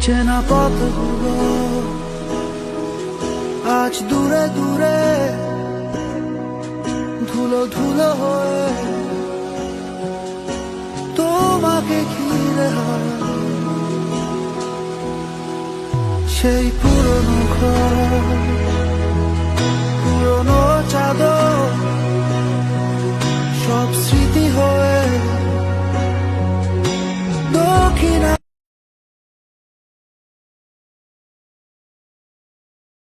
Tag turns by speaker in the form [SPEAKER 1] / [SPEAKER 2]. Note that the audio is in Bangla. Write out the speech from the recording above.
[SPEAKER 1] চেনা পথগুলো আজ দূরে দূরে ধুলো ধুলো হয়ে তোমাকে ঘিরে হয়। সেই পুরনো ঘর, পুরনো চাদর